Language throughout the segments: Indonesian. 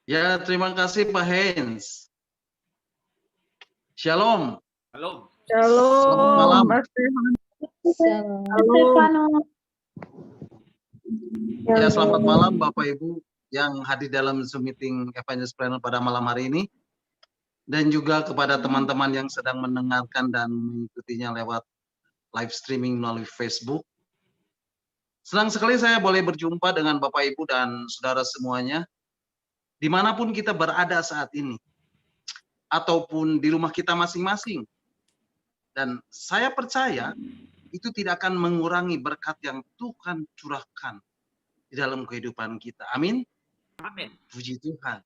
Ya, terima kasih Pak Hens. Shalom. Halo. Shalom. Selamat malam. Mas Stefano. Stefano. Ya, selamat malam Bapak Ibu yang hadir dalam Zoom meeting Evangelist Planner pada malam hari ini. Dan juga kepada teman-teman yang sedang mendengarkan dan mengikutinya lewat live streaming melalui Facebook. Senang sekali saya boleh berjumpa dengan Bapak Ibu dan saudara semuanya, dimanapun kita berada saat ini, ataupun di rumah kita masing-masing. Dan saya percaya itu tidak akan mengurangi berkat yang Tuhan curahkan di dalam kehidupan kita. Amin. Amin. Puji Tuhan.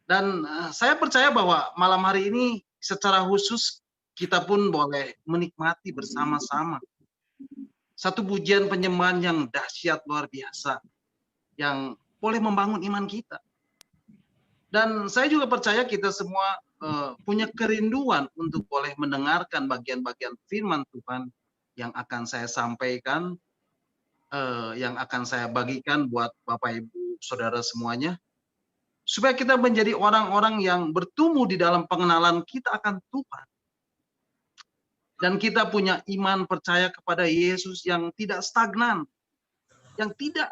Dan saya percaya bahwa malam hari ini secara khusus kita pun boleh menikmati bersama-sama satu pujian penyembahan yang dahsyat luar biasa yang boleh membangun iman kita. Dan saya juga percaya kita semua punya kerinduan untuk boleh mendengarkan bagian-bagian firman Tuhan yang akan saya sampaikan, yang akan saya bagikan buat Bapak Ibu Saudara semuanya, supaya kita menjadi orang-orang yang bertumbuh di dalam pengenalan kita akan Tuhan. Dan kita punya iman percaya kepada Yesus yang tidak stagnan, yang tidak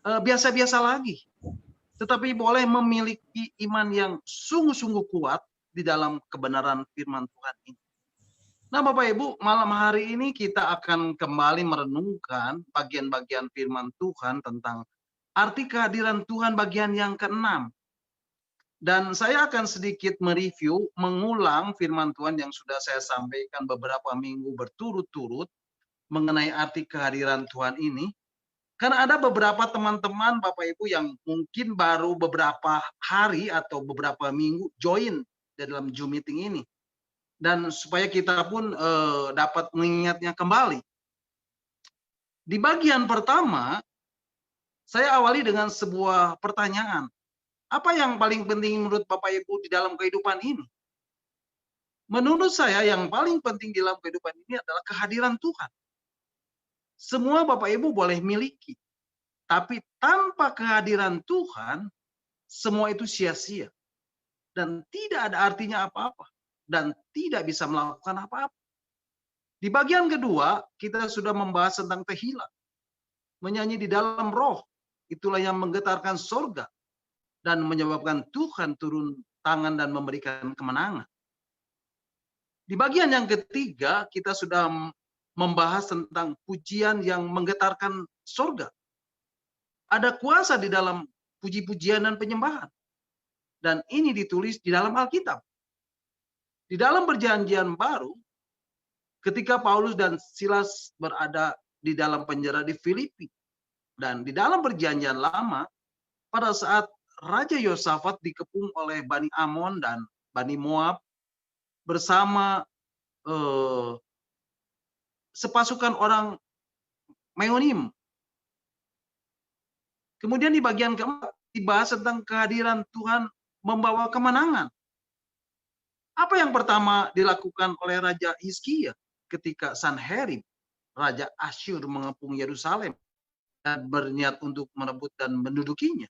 biasa-biasa lagi, tetapi boleh memiliki iman yang sungguh-sungguh kuat di dalam kebenaran firman Tuhan ini. Nah Bapak Ibu, malam hari ini kita akan kembali merenungkan bagian-bagian firman Tuhan tentang arti kehadiran Tuhan bagian yang ke-6. Dan saya akan sedikit mereview, mengulang firman Tuhan yang sudah saya sampaikan beberapa minggu berturut-turut mengenai arti kehadiran Tuhan ini. Karena ada beberapa teman-teman Bapak Ibu yang mungkin baru beberapa hari atau beberapa minggu join dalam Zoom meeting ini. Dan supaya kita pun dapat mengingatnya kembali. Di bagian pertama, saya awali dengan sebuah pertanyaan. Apa yang paling penting menurut Bapak Ibu di dalam kehidupan ini? Menurut saya yang paling penting di dalam kehidupan ini adalah kehadiran Tuhan. Semua Bapak Ibu boleh miliki. Tapi tanpa kehadiran Tuhan, semua itu sia-sia. Dan tidak ada artinya apa-apa. Dan tidak bisa melakukan apa-apa. Di bagian kedua, kita sudah membahas tentang tehillah. Menyanyi di dalam roh. Itulah yang menggetarkan sorga. Dan menyebabkan Tuhan turun tangan dan memberikan kemenangan. Di bagian yang ketiga, kita sudah membahas tentang pujian yang menggetarkan sorga. Ada kuasa di dalam puji-pujian dan penyembahan. Dan ini ditulis di dalam Alkitab. Di dalam perjanjian baru, ketika Paulus dan Silas berada di dalam penjara di Filipi. Dan di dalam perjanjian lama, pada saat Raja Yosafat dikepung oleh Bani Amon dan Bani Moab bersama sepasukan orang Meonim. Kemudian di bagian keempat dibahas tentang kehadiran Tuhan membawa kemenangan. Apa yang pertama dilakukan oleh Raja Hizkia ketika Sanherib, Raja Asyur mengepung Yerusalem dan berniat untuk merebut dan mendudukinya?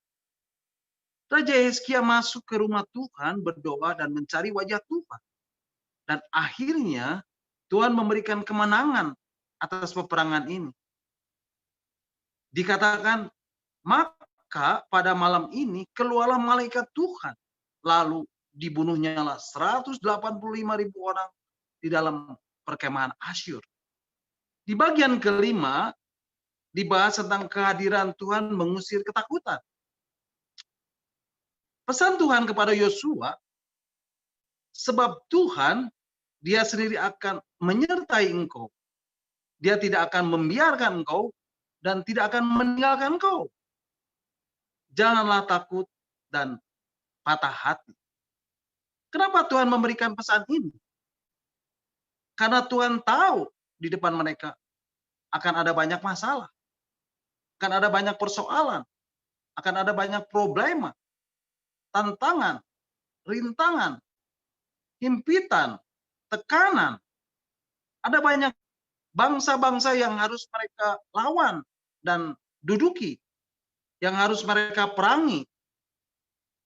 Raja Hizkia masuk ke rumah Tuhan, berdoa dan mencari wajah Tuhan. Dan akhirnya Tuhan memberikan kemenangan atas peperangan ini. Dikatakan, maka pada malam ini keluarlah malaikat Tuhan. Lalu dibunuhnyalah 185.000 orang di dalam perkemahan Asyur. Di bagian kelima, dibahas tentang kehadiran Tuhan mengusir ketakutan. Pesan Tuhan kepada Yosua, sebab Tuhan, dia sendiri akan menyertai engkau. Dia tidak akan membiarkan engkau dan tidak akan meninggalkan engkau. Janganlah takut dan patah hati. Kenapa Tuhan memberikan pesan ini? Karena Tuhan tahu di depan mereka akan ada banyak masalah. Akan ada banyak persoalan. Akan ada banyak problema. Tantangan, rintangan, himpitan, tekanan. Ada banyak bangsa-bangsa yang harus mereka lawan dan duduki yang harus mereka perangi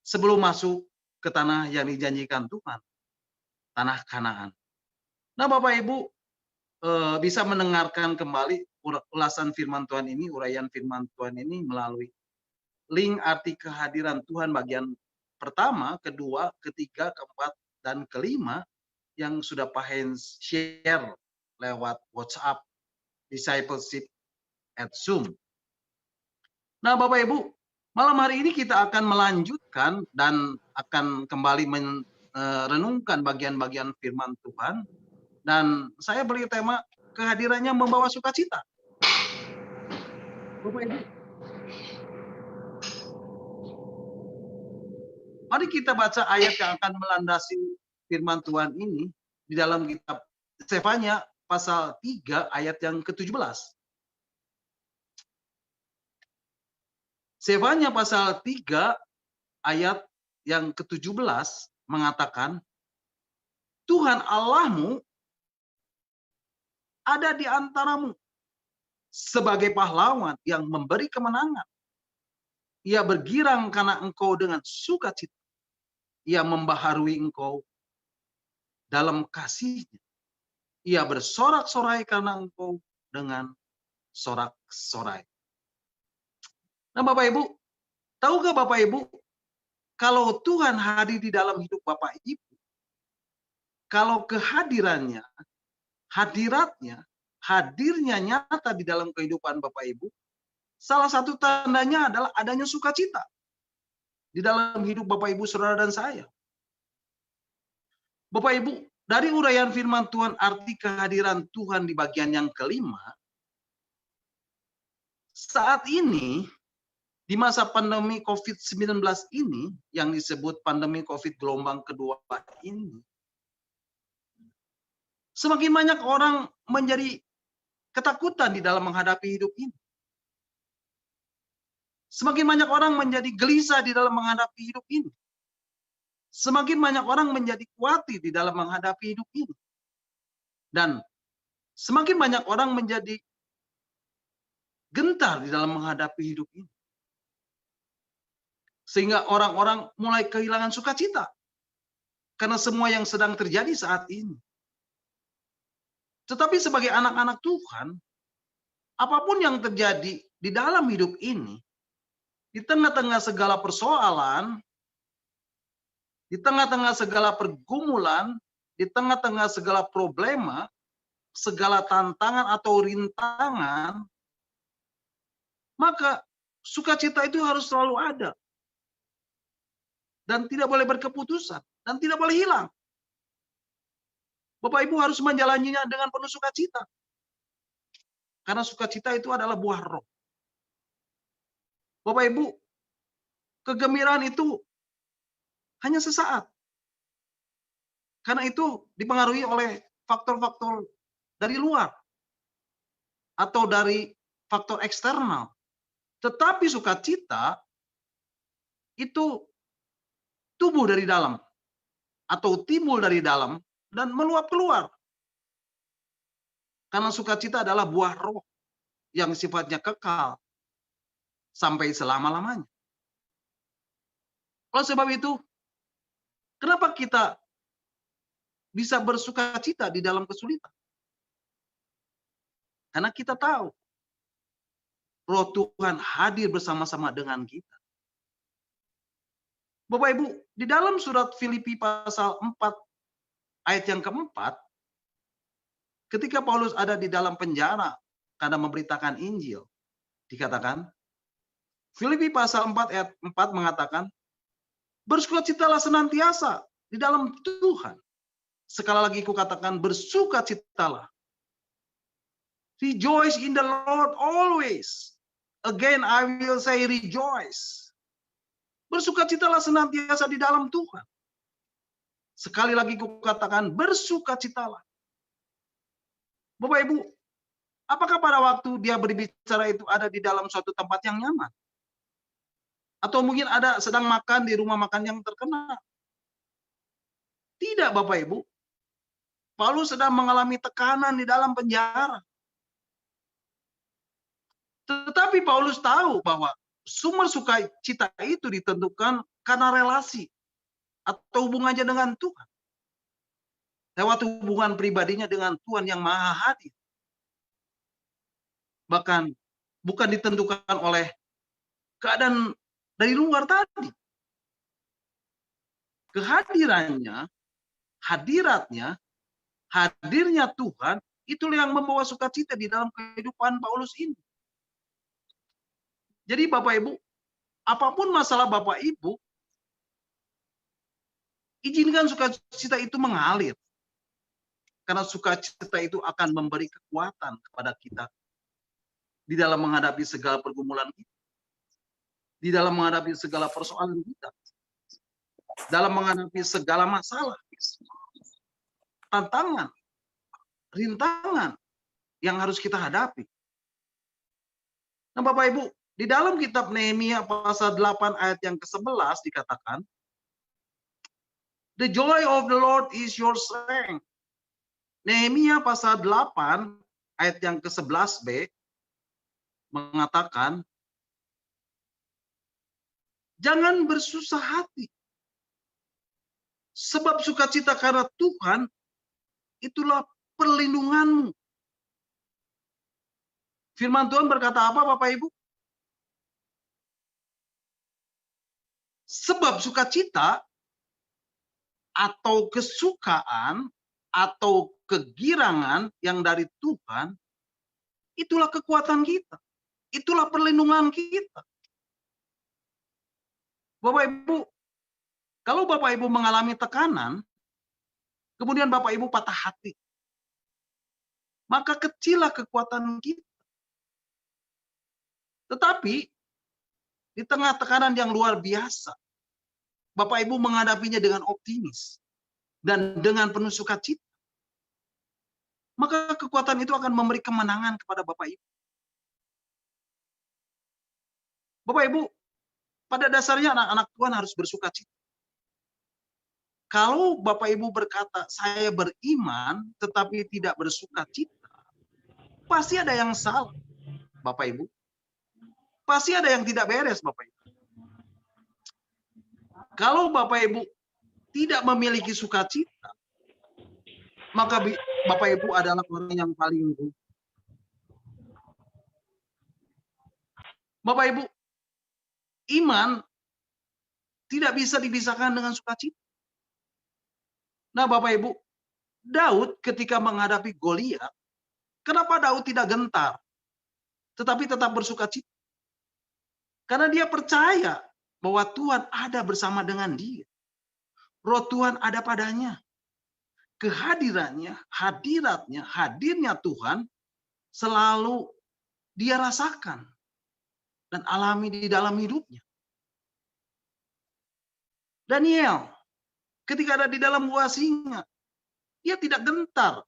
sebelum masuk ke tanah yang dijanjikan Tuhan, tanah Kanaan. Nah, Bapak Ibu bisa mendengarkan kembali ulasan firman Tuhan ini, uraian firman Tuhan ini melalui link arti kehadiran Tuhan bagian pertama, kedua, ketiga, keempat, dan kelima yang sudah Pak Hens share lewat WhatsApp Discipleship at Zoom. Nah, Bapak Ibu, malam hari ini kita akan melanjutkan dan akan kembali merenungkan bagian-bagian firman Tuhan. Dan saya beri tema kehadirannya membawa sukacita. Bapak Ibu, mari kita baca ayat yang akan melandasi firman Tuhan ini di dalam kitab Sefanya pasal 3 ayat yang ke-17. Sefanya pasal 3 ayat yang ke-17 mengatakan, Tuhan Allahmu ada di antaramu sebagai pahlawan yang memberi kemenangan. Ia bergirang karena engkau dengan sukacita. Ia membaharui engkau dalam kasih-Nya. Ia bersorak-sorai karena engkau dengan sorak-sorai. Nah, Bapak Ibu, tahukah Bapak Ibu, kalau Tuhan hadir di dalam hidup Bapak Ibu, kalau kehadirannya, hadiratnya, hadirnya nyata di dalam kehidupan Bapak Ibu, salah satu tandanya adalah adanya sukacita di dalam hidup Bapak Ibu, saudara dan saya. Bapak Ibu, dari uraian firman Tuhan arti kehadiran Tuhan di bagian yang kelima, saat ini di masa pandemi COVID-19 ini, yang disebut pandemi COVID gelombang kedua ini, semakin banyak orang menjadi ketakutan di dalam menghadapi hidup ini. Semakin banyak orang menjadi gelisah di dalam menghadapi hidup ini. Semakin banyak orang menjadi khawatir di dalam menghadapi hidup ini. Dan semakin banyak orang menjadi gentar di dalam menghadapi hidup ini. Sehingga orang-orang mulai kehilangan sukacita. Karena semua yang sedang terjadi saat ini. Tetapi sebagai anak-anak Tuhan, apapun yang terjadi di dalam hidup ini, di tengah-tengah segala persoalan, di tengah-tengah segala pergumulan, di tengah-tengah segala problema, segala tantangan atau rintangan, maka sukacita itu harus selalu ada. Dan tidak boleh berkeputusan. Dan tidak boleh hilang. Bapak Ibu harus menjalaninya dengan penuh sukacita. Karena sukacita itu adalah buah roh. Bapak Ibu, kegembiraan itu hanya sesaat. Karena itu dipengaruhi oleh faktor-faktor dari luar. Atau dari faktor eksternal. Tetapi sukacita itu tumbuh dari dalam atau timbul dari dalam dan meluap keluar. Karena sukacita adalah buah roh yang sifatnya kekal sampai selama-lamanya. Oleh sebab itu, kenapa kita bisa bersukacita di dalam kesulitan? Karena kita tahu roh Tuhan hadir bersama-sama dengan kita. Bapak Ibu, di dalam surat Filipi pasal 4 ayat yang keempat, ketika Paulus ada di dalam penjara karena memberitakan Injil, dikatakan, Filipi pasal 4 ayat 4 mengatakan, bersukacitalah senantiasa di dalam Tuhan. Sekali lagi kukatakan, bersukacitalah. Rejoice in the Lord always. Again, I will say rejoice. Bersukacitalah senantiasa di dalam Tuhan. Sekali lagi kukatakan, bersukacitalah. Bapak Ibu, apakah pada waktu dia berbicara itu ada di dalam suatu tempat yang nyaman? Atau mungkin ada sedang makan di rumah makan yang terkenal? Tidak, Bapak Ibu. Paulus sedang mengalami tekanan di dalam penjara. Tetapi Tetapi Paulus tahu bahwa sumber sukacita itu ditentukan karena relasi atau hubungannya dengan Tuhan. Lewat hubungan pribadinya dengan Tuhan yang Maha Hadir. Bahkan bukan ditentukan oleh keadaan dari luar tadi. Kehadirannya, hadiratnya, hadirnya Tuhan, itulah yang membawa sukacita di dalam kehidupan Paulus ini. Jadi Bapak Ibu, apapun masalah Bapak Ibu, izinkan sukacita itu mengalir. Karena sukacita itu akan memberi kekuatan kepada kita di dalam menghadapi segala pergumulan kita, di dalam menghadapi segala persoalan kita, dalam menghadapi segala masalah, tantangan, rintangan yang harus kita hadapi. Nah Bapak Ibu, di dalam kitab Nehemia pasal 8 ayat yang ke-11 dikatakan, "The joy of the Lord is your strength." Nehemia pasal 8 ayat yang ke-11b mengatakan, jangan bersusah hati. Sebab sukacita karena Tuhan itulah perlindunganmu. Firman Tuhan berkata apa Bapak Ibu? Sebab sukacita atau kesukaan atau kegirangan yang dari Tuhan, itulah kekuatan kita. Itulah perlindungan kita. Bapak Ibu, kalau Bapak Ibu mengalami tekanan, kemudian Bapak Ibu patah hati, maka kecillah kekuatan kita. Tetapi, di tengah tekanan yang luar biasa, Bapak Ibu menghadapinya dengan optimis dan dengan penuh sukacita, maka kekuatan itu akan memberi kemenangan kepada Bapak Ibu. Bapak Ibu, pada dasarnya anak-anak Tuhan harus bersukacita. Kalau Bapak Ibu berkata, saya beriman tetapi tidak bersukacita, pasti ada yang salah, Bapak Ibu. Pasti ada yang tidak beres, Bapak Ibu. Kalau Bapak Ibu tidak memiliki sukacita, maka Bapak Ibu adalah orang yang paling buruk. Bapak Ibu, iman tidak bisa dipisahkan dengan sukacita. Nah Bapak Ibu, Daud ketika menghadapi Goliat, kenapa Daud tidak gentar, tetapi tetap bersukacita? Karena dia percaya bahwa Tuhan ada bersama dengan dia. Roh Tuhan ada padanya. Kehadirannya, hadiratnya, hadirnya Tuhan selalu dia rasakan dan alami di dalam hidupnya. Daniel, ketika ada di dalam gua singa, dia tidak gentar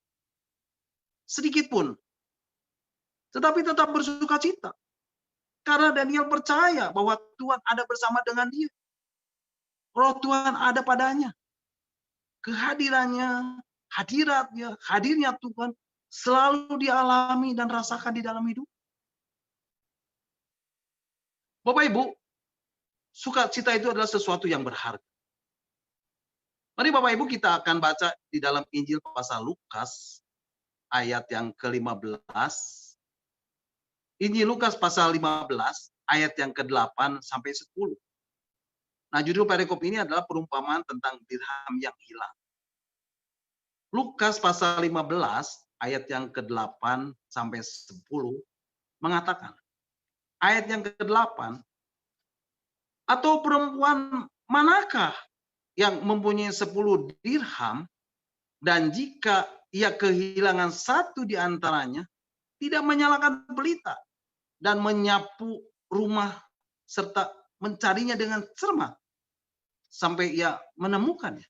sedikit pun, tetapi tetap bersukacita. Karena Daniel percaya bahwa Tuhan ada bersama dengan dia. Roh Tuhan ada padanya. Kehadirannya, hadiratnya, hadirnya Tuhan selalu dialami dan rasakan di dalam hidup. Bapak Ibu, sukacita itu adalah sesuatu yang berharga. Mari Bapak Ibu kita akan baca di dalam Injil pasal Lukas ayat yang ke-15. Injil Lukas pasal 15 ayat yang ke-8 sampai 10. Nah, judul perikop ini adalah perumpamaan tentang dirham yang hilang. Lukas pasal 15 ayat yang ke-8 sampai 10 mengatakan, ayat yang ke-8, atau perempuan manakah yang mempunyai 10 dirham dan jika ia kehilangan satu di antaranya, tidak menyalakan pelita dan menyapu rumah serta mencarinya dengan cermat sampai ia menemukannya.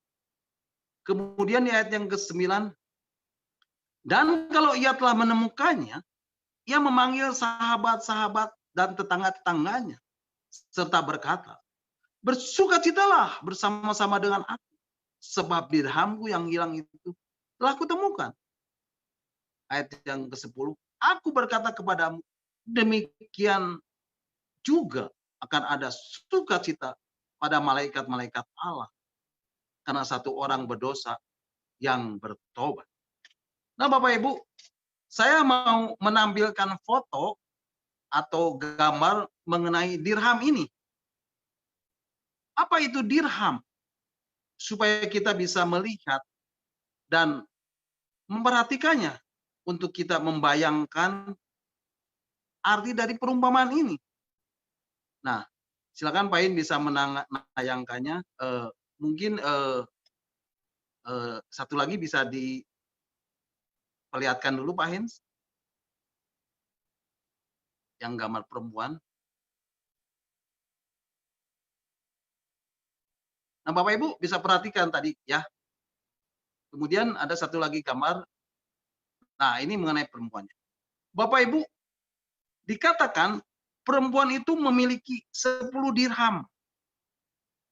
Kemudian di ayat yang ke-9, dan kalau ia telah menemukannya, ia memanggil sahabat-sahabat dan tetangga-tetangganya serta berkata, bersukacitalah bersama-sama dengan aku, sebab dirhamku yang hilang itu telah kutemukan. Ayat yang ke-10, aku berkata kepadamu, demikian juga akan ada sukacita pada malaikat-malaikat Allah karena satu orang berdosa yang bertobat. Nah, Bapak Ibu, saya mau menampilkan foto atau gambar mengenai dirham ini. Apa itu dirham? Supaya kita bisa melihat dan memperhatikannya untuk kita membayangkan arti dari perumpamaan ini. Nah, silakan Pak In bisa menayangkannya. Mungkin satu lagi bisa diperlihatkan dulu Pak Hins, yang gambar perempuan. Nah, Bapak Ibu bisa perhatikan tadi ya. Kemudian ada satu lagi gambar. Nah, ini mengenai perempuannya. Bapak Ibu, dikatakan perempuan itu memiliki 10 dirham.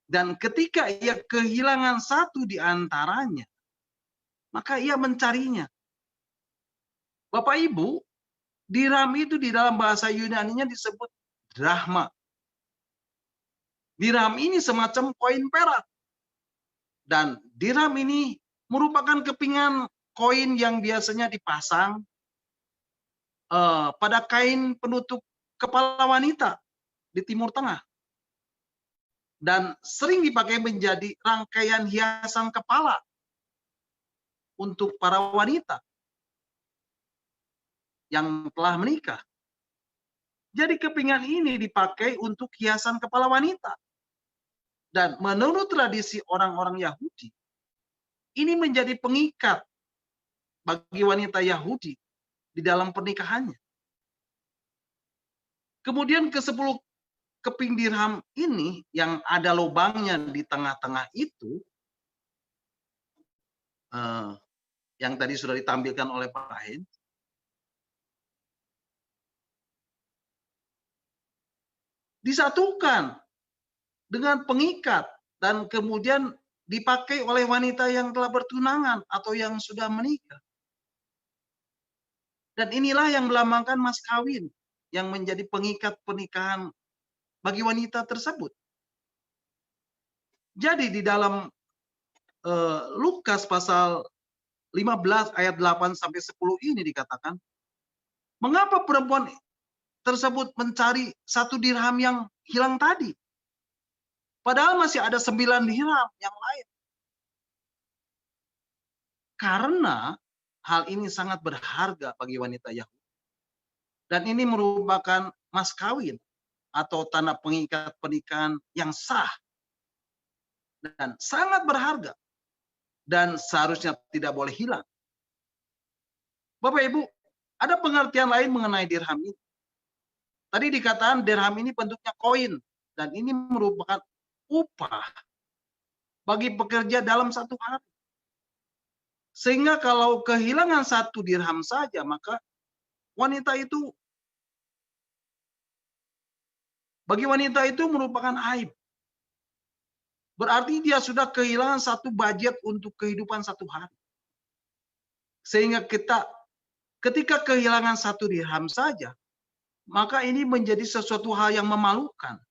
Dan ketika ia kehilangan satu di antaranya, maka ia mencarinya. Bapak Ibu, dirham itu di dalam bahasa Yunani-nya disebut drachma. Dirham ini semacam koin perak. Dan dirham ini merupakan kepingan koin yang biasanya dipasang pada kain penutup kepala wanita di Timur Tengah. Dan sering dipakai menjadi rangkaian hiasan kepala untuk para wanita yang telah menikah. Jadi kepingan ini dipakai untuk hiasan kepala wanita. Dan menurut tradisi orang-orang Yahudi, ini menjadi pengikat bagi wanita Yahudi di dalam pernikahannya. Kemudian ke-10 keping dirham ini yang ada lubangnya di tengah-tengah itu, yang tadi sudah ditampilkan oleh Pak Hein, disatukan dengan pengikat dan kemudian dipakai oleh wanita yang telah bertunangan atau yang sudah menikah. Dan inilah yang melambangkan mas kawin yang menjadi pengikat pernikahan bagi wanita tersebut. Jadi di dalam Lukas pasal 15 ayat 8 sampai 10 ini dikatakan, mengapa perempuan tersebut mencari satu dirham yang hilang tadi? Padahal masih ada 9 dirham yang lain. Karena hal ini sangat berharga bagi wanita Yahudi. Dan ini merupakan mas kawin atau tanda pengikat pernikahan yang sah dan sangat berharga dan seharusnya tidak boleh hilang. Bapak Ibu, ada pengertian lain mengenai dirham ini. Tadi dikatakan dirham ini bentuknya koin dan ini merupakan upah bagi pekerja dalam satu hari. Sehingga kalau kehilangan satu dirham saja, maka wanita itu, bagi wanita itu merupakan aib. Berarti dia sudah kehilangan satu budget untuk kehidupan satu hari. Sehingga ketika kehilangan satu dirham saja, maka ini menjadi sesuatu hal yang memalukan.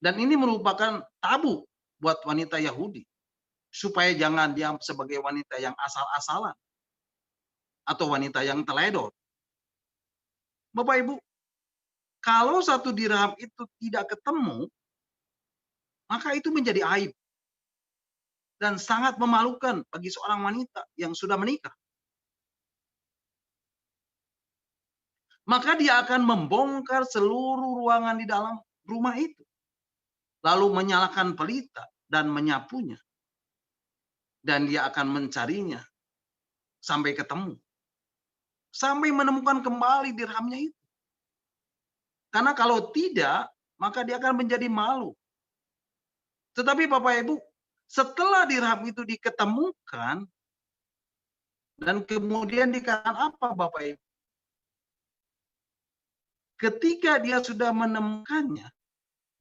Dan ini merupakan tabu buat wanita Yahudi. Supaya jangan dia sebagai wanita yang asal-asalan. Atau wanita yang teledor. Bapak Ibu, kalau satu dirham itu tidak ketemu, maka itu menjadi aib. Dan sangat memalukan bagi seorang wanita yang sudah menikah. Maka dia akan membongkar seluruh ruangan di dalam rumah itu. Lalu menyalakan pelita dan menyapunya. Dan dia akan mencarinya sampai ketemu. Sampai menemukan kembali dirhamnya itu. Karena kalau tidak, maka dia akan menjadi malu. Tetapi Bapak Ibu, setelah dirham itu diketemukan, dan kemudian dikatakan apa Bapak Ibu? Ketika dia sudah menemukannya,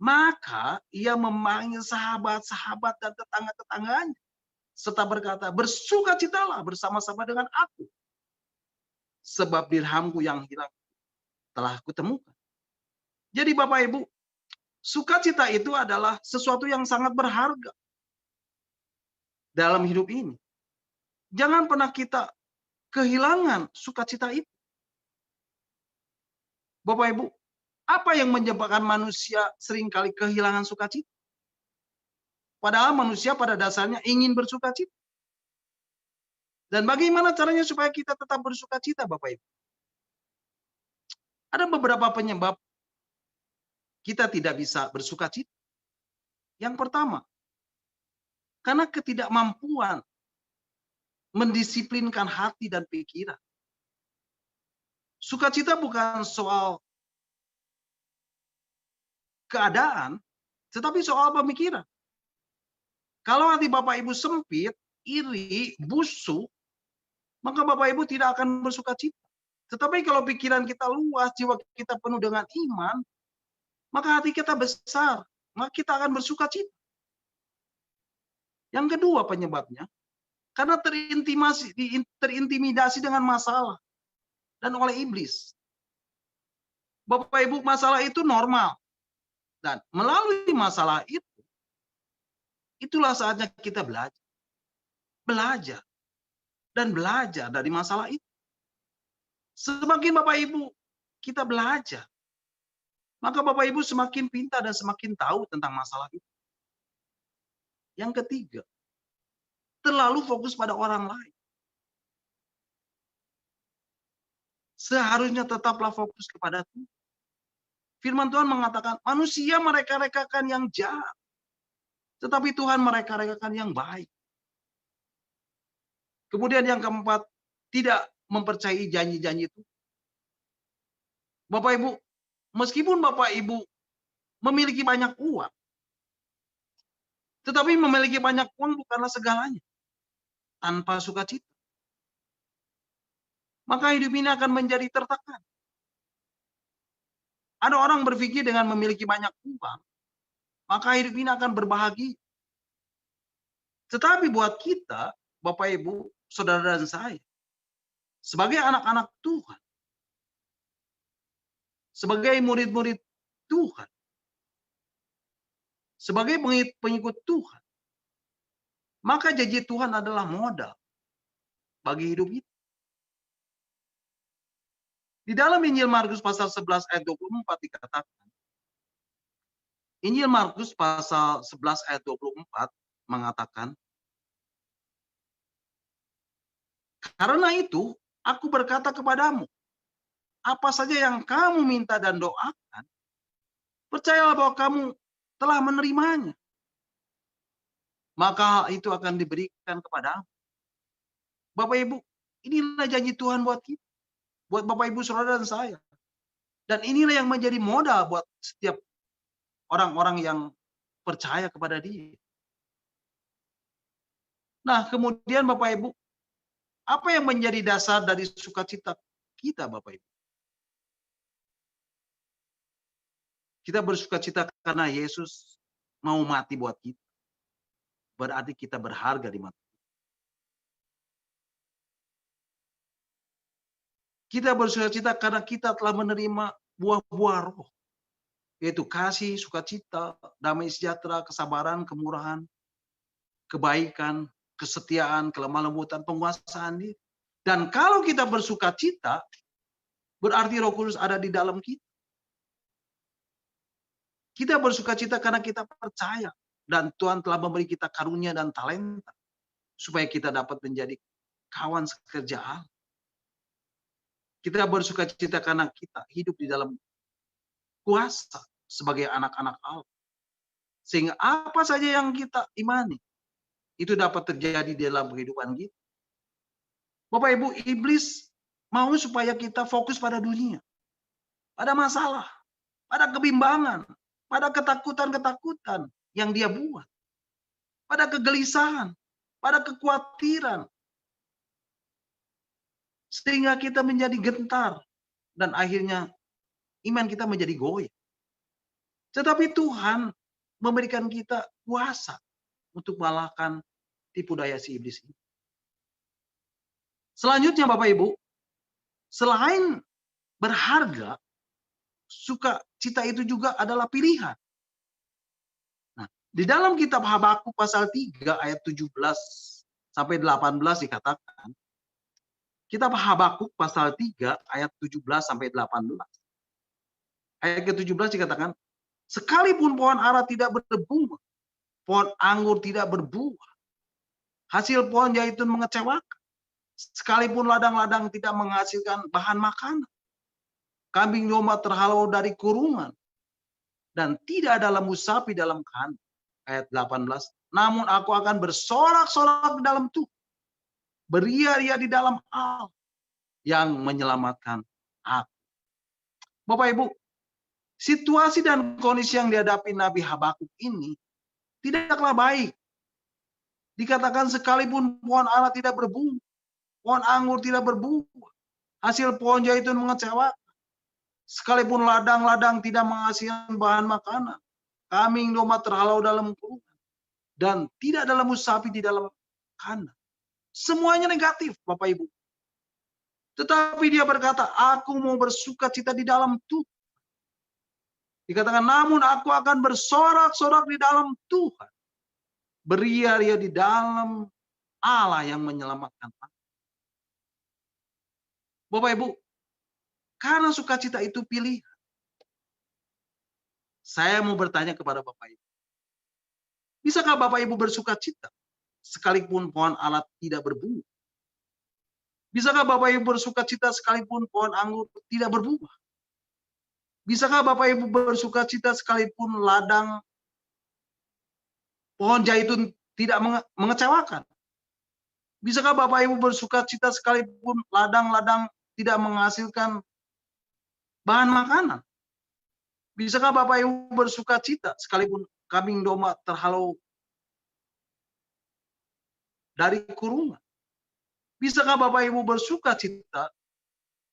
maka ia memanggil sahabat-sahabat dan tetangga-tetangganya. Serta berkata, bersukacitalah bersama-sama dengan aku. Sebab dirhamku yang hilang telah kutemukan. Jadi Bapak Ibu, sukacita itu adalah sesuatu yang sangat berharga dalam hidup ini. Jangan pernah kita kehilangan sukacita itu. Bapak Ibu, apa yang menyebabkan manusia seringkali kehilangan sukacita? Padahal manusia pada dasarnya ingin bersukacita. Dan bagaimana caranya supaya kita tetap bersukacita, Bapak Ibu? Ada beberapa penyebab kita tidak bisa bersukacita. Yang pertama, karena ketidakmampuan mendisiplinkan hati dan pikiran. Sukacita bukan soal keadaan, tetapi soal pemikiran. Kalau hati Bapak Ibu sempit, iri, busuk, maka Bapak Ibu tidak akan bersukacita. Tetapi kalau pikiran kita luas, jiwa kita penuh dengan iman, maka hati kita besar, maka kita akan bersukacita. Yang kedua penyebabnya, karena terintimidasi dengan masalah dan oleh iblis. Bapak Ibu, masalah itu normal. Dan melalui masalah itu, itulah saatnya kita belajar. Belajar. Dan belajar dari masalah itu. Semakin Bapak Ibu kita belajar, maka Bapak Ibu semakin pintar dan semakin tahu tentang masalah itu. Yang ketiga, terlalu fokus pada orang lain. Seharusnya tetaplah fokus kepada Tuhan. Firman Tuhan mengatakan, manusia mereka-rekakan yang jahat, tetapi Tuhan mereka-rekakan yang baik. Kemudian yang keempat, tidak mempercayai janji-janji itu. Bapak Ibu, meskipun Bapak Ibu memiliki banyak uang, tetapi memiliki banyak uang bukanlah segalanya. Tanpa sukacita, maka hidup ini akan menjadi tertekan. Ada orang berpikir dengan memiliki banyak uang, maka hidup ini akan berbahagia. Tetapi buat kita, Bapak Ibu, saudara dan saya, sebagai anak-anak Tuhan, sebagai murid-murid Tuhan, sebagai pengikut Tuhan, maka janji Tuhan adalah modal bagi hidup kita. Di dalam Injil Markus pasal 11 ayat 24 dikatakan, Injil Markus pasal 11 ayat 24 mengatakan, karena itu aku berkata kepadamu, apa saja yang kamu minta dan doakan, percayalah bahwa kamu telah menerimanya. Maka hal itu akan diberikan kepadamu. Bapak Ibu, inilah janji Tuhan buat kita. Buat Bapak Ibu saudara dan saya. Dan inilah yang menjadi modal buat setiap orang-orang yang percaya kepada Dia. Nah, kemudian Bapak Ibu, apa yang menjadi dasar dari sukacita kita, Bapak Ibu? Kita bersukacita karena Yesus mau mati buat kita. Berarti kita berharga di mata. Kita bersukacita karena kita telah menerima buah-buah roh. Yaitu kasih, sukacita, damai sejahtera, kesabaran, kemurahan, kebaikan, kesetiaan, kelemah lembutan, penguasaan diri. Dan kalau kita bersukacita, berarti Roh Kudus ada di dalam kita. Kita bersukacita karena kita percaya. Dan Tuhan telah memberi kita karunia dan talenta. Supaya kita dapat menjadi kawan sekerja Allah. Kita bersukacita karena kita hidup di dalam kuasa sebagai anak-anak Allah. Sehingga apa saja yang kita imani, itu dapat terjadi di dalam kehidupan kita. Bapak Ibu, iblis mau supaya kita fokus pada dunia. Pada masalah, pada kebimbangan, pada ketakutan-ketakutan yang dia buat. Pada kegelisahan, pada kekhawatiran. Sehingga kita menjadi gentar. Dan akhirnya iman kita menjadi goyah. Tetapi Tuhan memberikan kita kuasa untuk mengalahkan tipu daya si iblis ini. Selanjutnya Bapak Ibu, selain berharga, sukacita itu juga adalah pilihan. Nah, di dalam kitab Habakuk pasal 3 ayat 17 sampai 18 dikatakan, kitab Habakuk pasal 3 ayat 17 sampai 18. Ayat ke-17 dikatakan, sekalipun pohon ara tidak berbunga, pohon anggur tidak berbuah, hasil pohon zaitun mengecewakan, sekalipun ladang-ladang tidak menghasilkan bahan makanan, kambing domba terhalau dari kurungan, dan tidak ada lembu sapi dalam kandang. Ayat 18, namun aku akan bersorak-sorak di dalam Tuhan, beria-ria di dalam Allah yang menyelamatkan aku. Bapak Ibu, situasi dan kondisi yang dihadapi Nabi Habakuk ini tidaklah baik. Dikatakan sekalipun pohon ara tidak berbunga, pohon anggur tidak berbuah, hasil pohon zaitun mengecewakan, sekalipun ladang-ladang tidak menghasilkan bahan makanan, kambing domba terhalau dalam kurungan, dan tidak ada lembu sapi di dalam kandang. Semuanya negatif, Bapak Ibu. Tetapi dia berkata, aku mau bersukacita di dalam Tuhan. Dikatakan, namun aku akan bersorak-sorak di dalam Tuhan, beria-ria di dalam Allah yang menyelamatkan aku. Bapak Ibu, karena sukacita itu pilihan, saya mau bertanya kepada Bapak Ibu, bisakah Bapak Ibu bersukacita sekalipun pohon ara tidak berbunga? Bisakah Bapak Ibu bersukacita sekalipun pohon anggur tidak berbuah? Bisakah Bapak Ibu bersukacita sekalipun ladang pohon zaitun tidak mengecewakan? Bisakah Bapak Ibu bersukacita sekalipun ladang-ladang tidak menghasilkan bahan makanan? Bisakah Bapak Ibu bersukacita sekalipun kambing domba terhalau dari kurungan? Bisakah Bapak Ibu bersukacita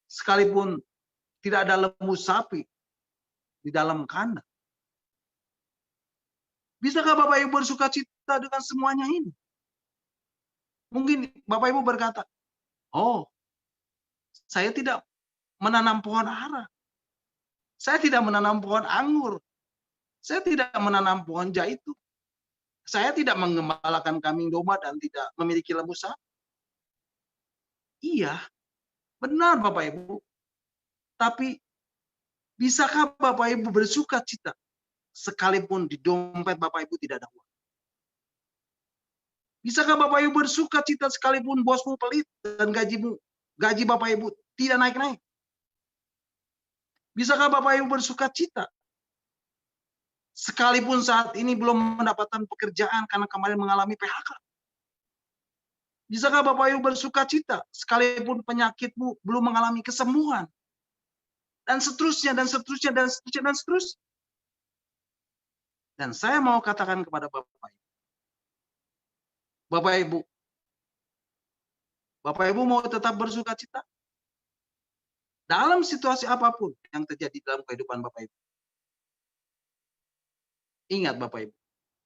sekalipun tidak ada lembu sapi di dalam kandang? Bisakah Bapak Ibu bersukacita dengan semuanya ini? Mungkin Bapak Ibu berkata, oh, saya tidak menanam pohon ara. Saya tidak menanam pohon anggur. Saya tidak menanam pohon zaitun. Saya tidak mengembalakan kambing domba dan tidak memiliki lembu sapi. Iya, benar Bapak Ibu. Tapi bisakah Bapak Ibu bersukacita sekalipun di dompet Bapak Ibu tidak ada uang? Bisakah Bapak Ibu bersukacita sekalipun bosmu pelit dan gaji Bapak Ibu tidak naik-naik? Bisakah Bapak Ibu bersukacita sekalipun saat ini belum mendapatkan pekerjaan karena kemarin mengalami PHK? Bisakah Bapak Ibu bersukacita sekalipun penyakitmu belum mengalami kesembuhan? Dan seterusnya, dan seterusnya, dan seterusnya, dan seterusnya. Dan saya mau katakan kepada Bapak Ibu. Bapak Ibu mau tetap bersukacita? Dalam situasi apapun yang terjadi dalam kehidupan Bapak Ibu. Ingat Bapak Ibu,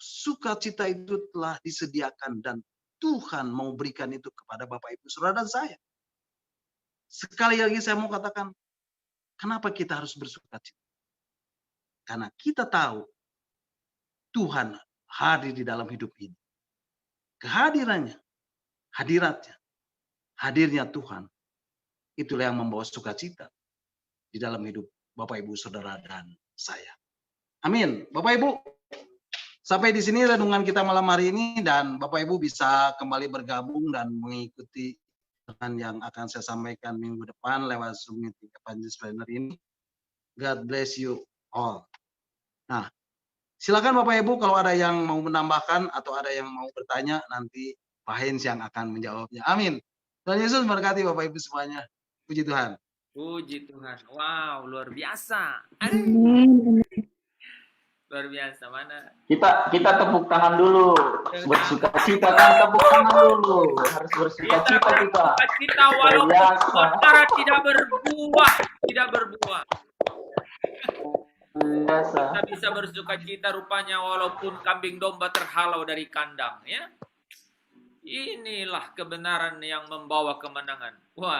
sukacita itu telah disediakan dan Tuhan mau berikan itu kepada Bapak Ibu, saudara dan saya. Sekali lagi saya mau katakan, kenapa kita harus bersukacita? Karena kita tahu Tuhan hadir di dalam hidup ini. Kehadirannya, hadirnya Tuhan, itulah yang membawa sukacita di dalam hidup Bapak Ibu, saudara dan saya. Amin. Bapak Ibu, sampai di sini renungan kita malam hari ini, dan Bapak Ibu bisa kembali bergabung dan mengikuti dengan yang akan saya sampaikan minggu depan lewat Zoom Meeting Evangelist Planner ini. God bless you all. Nah, silakan Bapak Ibu kalau ada yang mau menambahkan atau ada yang mau bertanya, nanti Pak Hens yang akan menjawabnya. Amin. Tuhan Yesus memberkati Bapak Ibu semuanya. Puji Tuhan. Puji Tuhan. Wow, luar biasa. Amin. Luar biasa. Mana? Kita tepuk tangan dulu. Bersukacita kan, tepuk tangan dulu. Harus bersukacita kita. Kita walaupun saudara tidak berbuah, Biasa. Kita bisa bersukacita rupanya walaupun kambing domba terhalau dari kandang, ya. Inilah kebenaran yang membawa kemenangan. Wah.